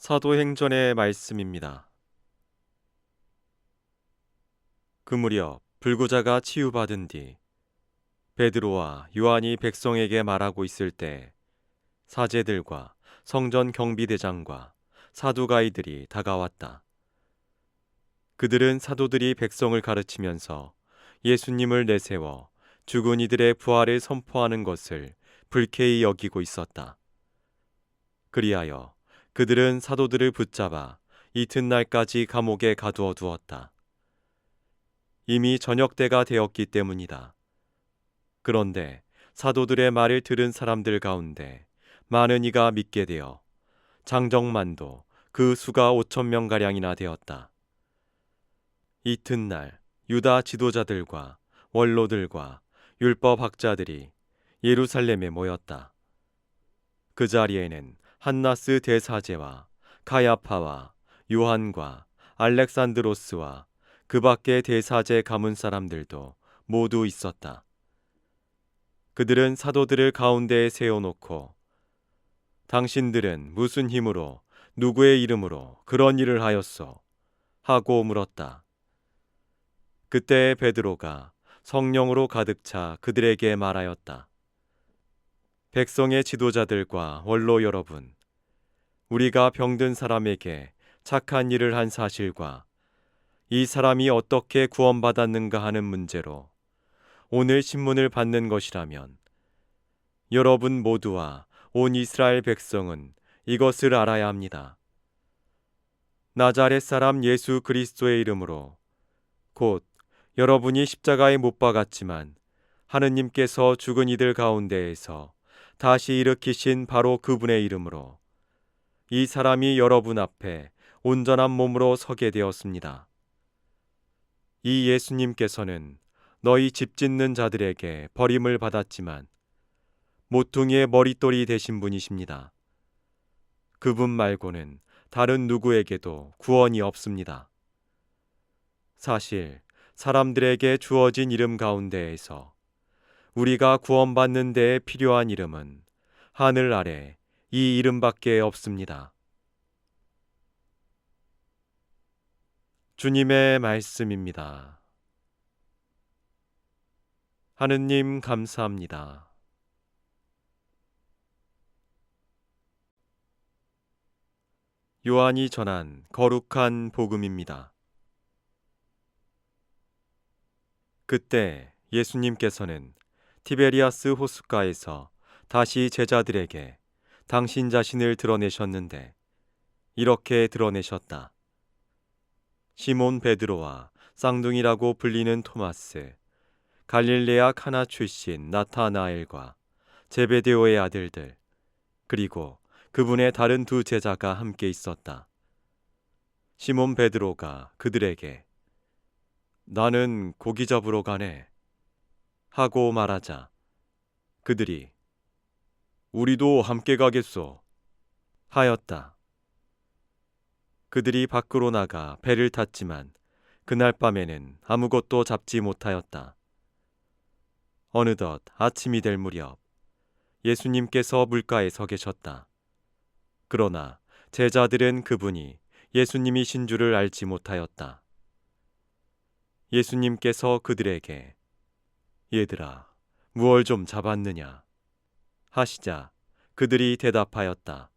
사도행전의 말씀입니다. 그 무렵 불구자가 치유받은 뒤 베드로와 요한이 백성에게 말하고 있을 때 사제들과 성전 경비대장과 사두가이들이 다가왔다. 그들은 사도들이 백성을 가르치면서 예수님을 내세워 죽은 이들의 부활을 선포하는 것을 불쾌히 여기고 있었다. 그리하여 그들은 사도들을 붙잡아 이튿날까지 감옥에 가두어 두었다. 이미 저녁 때가 되었기 때문이다. 그런데 사도들의 말을 들은 사람들 가운데 많은 이가 믿게 되어 장정만도 그 수가 5,000명가량이나 되었다. 이튿날 유다 지도자들과 원로들과 율법학자들이 예루살렘에 모였다. 그 자리에는 한나스 대사제와 가야파와 요한과 알렉산드로스와 그 밖의 대사제 가문 사람들도 모두 있었다. 그들은 사도들을 가운데에 세워놓고 당신들은 무슨 힘으로 누구의 이름으로 그런 일을 하였소? 하고 물었다. 그때 베드로가 성령으로 가득 차 그들에게 말하였다. 백성의 지도자들과 원로 여러분, 우리가 병든 사람에게 착한 일을 한 사실과 이 사람이 어떻게 구원받았는가 하는 문제로 오늘 신문을 받는 것이라면 여러분 모두와 온 이스라엘 백성은 이것을 알아야 합니다. 나자렛 사람 예수 그리스도의 이름으로 곧 여러분이 십자가에 못 박았지만 하느님께서 죽은 이들 가운데에서 다시 일으키신 바로 그분의 이름으로 이 사람이 여러분 앞에 온전한 몸으로 서게 되었습니다. 이 예수님께서는 너희 집 짓는 자들에게 버림을 받았지만 모퉁이의 머릿돌이 되신 분이십니다. 그분 말고는 다른 누구에게도 구원이 없습니다. 사실 사람들에게 주어진 이름 가운데에서 우리가 구원받는 데에 필요한 이름은 하늘 아래 이 이름밖에 없습니다. 주님의 말씀입니다. 하느님 감사합니다. 요한이 전한 거룩한 복음입니다. 그때 예수님께서는 티베리아스 호숫가에서 다시 제자들에게 당신 자신을 드러내셨는데 이렇게 드러내셨다. 시몬 베드로와 쌍둥이라고 불리는 토마스, 갈릴레아 카나 출신 나타나엘과 제베데오의 아들들, 그리고 그분의 다른 두 제자가 함께 있었다. 시몬 베드로가 그들에게 나는 고기 잡으러 가네 하고 말하자 그들이 우리도 함께 가겠소 하였다. 그들이 밖으로 나가 배를 탔지만 그날 밤에는 아무것도 잡지 못하였다. 어느덧 아침이 될 무렵 예수님께서 물가에 서 계셨다. 그러나 제자들은 그분이 예수님이신 줄을 알지 못하였다. 예수님께서 그들에게 얘들아, 무얼 좀 잡았느냐 하시자 그들이 대답하였다.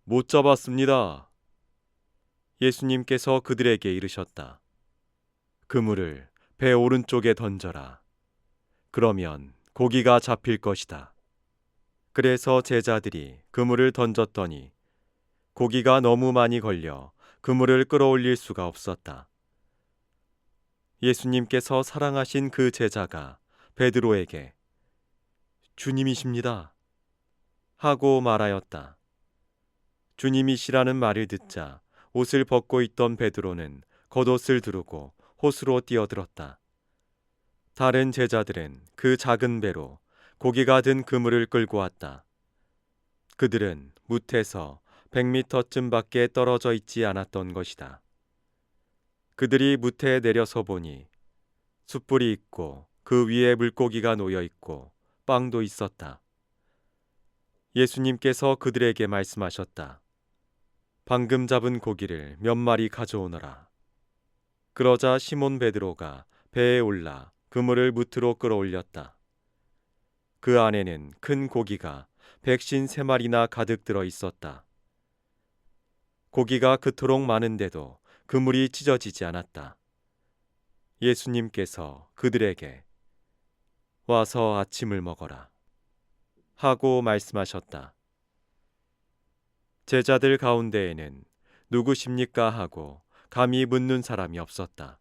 못 잡았습니다. 예수님께서 그들에게 이르셨다. 그물을 배 오른쪽에 던져라. 그러면 고기가 잡힐 것이다. 그래서 제자들이 그물을 던졌더니 고기가 너무 많이 걸려 그물을 끌어올릴 수가 없었다. 예수님께서 사랑하신 그 제자가 베드로에게 주님이십니다 하고 말하였다. 주님이시라는 말을 듣자 옷을 벗고 있던 베드로는 겉옷을 두르고 호수로 뛰어들었다. 다른 제자들은 그 작은 배로 고기가 든 그물을 끌고 왔다. 그들은 뭇에서 100미터쯤 밖에 떨어져 있지 않았던 것이다. 그들이 뭇에 내려서 보니 숯불이 있고 그 위에 물고기가 놓여 있고 빵도 있었다. 예수님께서 그들에게 말씀하셨다. 방금 잡은 고기를 몇 마리 가져오너라. 그러자 시몬 베드로가 배에 올라 그물을 무트로 끌어올렸다. 그 안에는 큰 고기가 153마리나 가득 들어 있었다. 고기가 그토록 많은데도 그물이 찢어지지 않았다. 예수님께서 그들에게 와서 아침을 먹어라 하고 말씀하셨다. 제자들 가운데에는 누구십니까 하고 감히 묻는 사람이 없었다.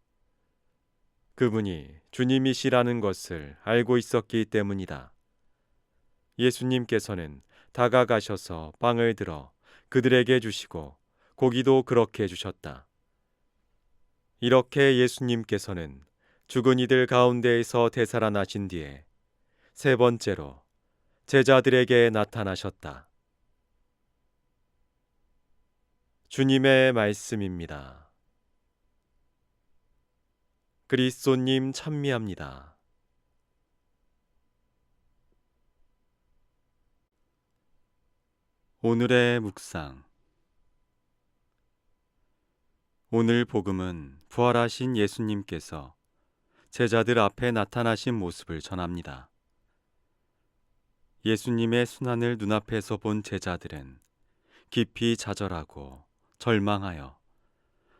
그분이 주님이시라는 것을 알고 있었기 때문이다. 예수님께서는 다가가셔서 빵을 들어 그들에게 주시고 고기도 그렇게 주셨다. 이렇게 예수님께서는 죽은 이들 가운데에서 되살아나신 뒤에 세 번째로 제자들에게 나타나셨다. 주님의 말씀입니다. 그리스도님 찬미합니다. 오늘의 묵상. 오늘 복음은 부활하신 예수님께서 제자들 앞에 나타나신 모습을 전합니다. 예수님의 순환을 눈앞에서 본 제자들은 깊이 좌절하고 절망하여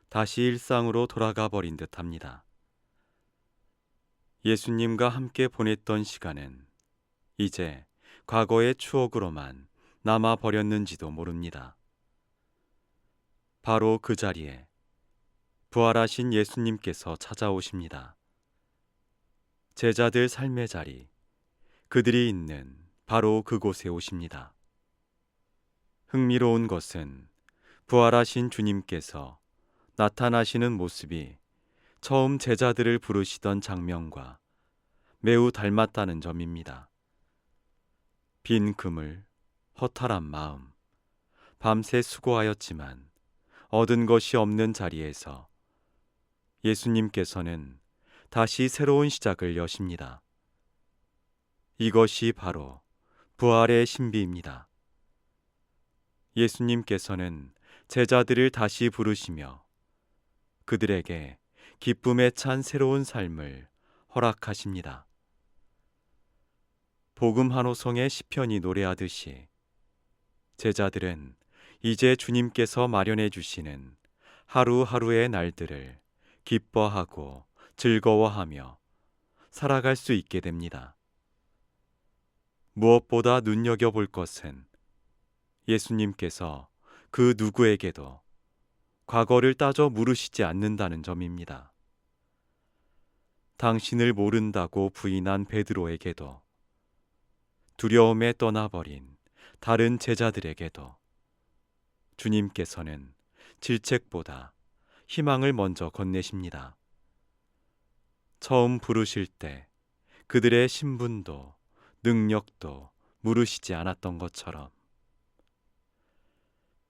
다시 일상으로 돌아가 버린 듯합니다. 예수님과 함께 보냈던 시간은 이제 과거의 추억으로만 남아 버렸는지도 모릅니다. 바로 그 자리에 부활하신 예수님께서 찾아오십니다. 제자들 삶의 자리, 그들이 있는 바로 그곳에 오십니다. 흥미로운 것은 부활하신 주님께서 나타나시는 모습이 처음 제자들을 부르시던 장면과 매우 닮았다는 점입니다. 빈 그물, 허탈한 마음, 밤새 수고하였지만 얻은 것이 없는 자리에서 예수님께서는 다시 새로운 시작을 여십니다. 이것이 바로 부활의 신비입니다. 예수님께서는 제자들을 다시 부르시며 그들에게 기쁨에 찬 새로운 삶을 허락하십니다. 복음 한 호성의 시편이 노래하듯이 제자들은 이제 주님께서 마련해 주시는 하루하루의 날들을 기뻐하고 즐거워하며 살아갈 수 있게 됩니다. 무엇보다 눈여겨볼 것은 예수님께서 그 누구에게도 과거를 따져 물으시지 않는다는 점입니다. 당신을 모른다고 부인한 베드로에게도, 두려움에 떠나버린 다른 제자들에게도 주님께서는 질책보다 희망을 먼저 건네십니다. 처음 부르실 때 그들의 신분도 능력도 물으시지 않았던 것처럼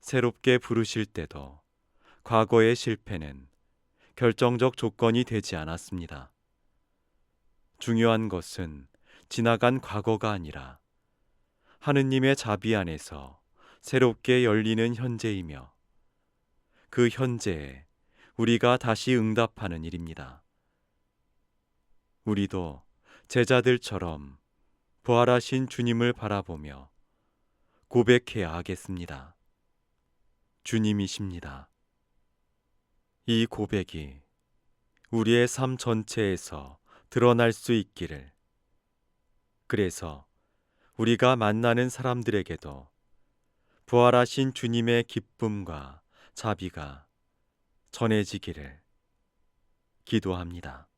새롭게 부르실 때도 과거의 실패는 결정적 조건이 되지 않았습니다. 중요한 것은 지나간 과거가 아니라 하느님의 자비 안에서 새롭게 열리는 현재이며 그 현재에 우리가 다시 응답하는 일입니다. 우리도 제자들처럼 부활하신 주님을 바라보며 고백해야 하겠습니다. 주님이십니다. 이 고백이 우리의 삶 전체에서 드러날 수 있기를. 그래서 우리가 만나는 사람들에게도 부활하신 주님의 기쁨과 자비가 전해지기를 기도합니다.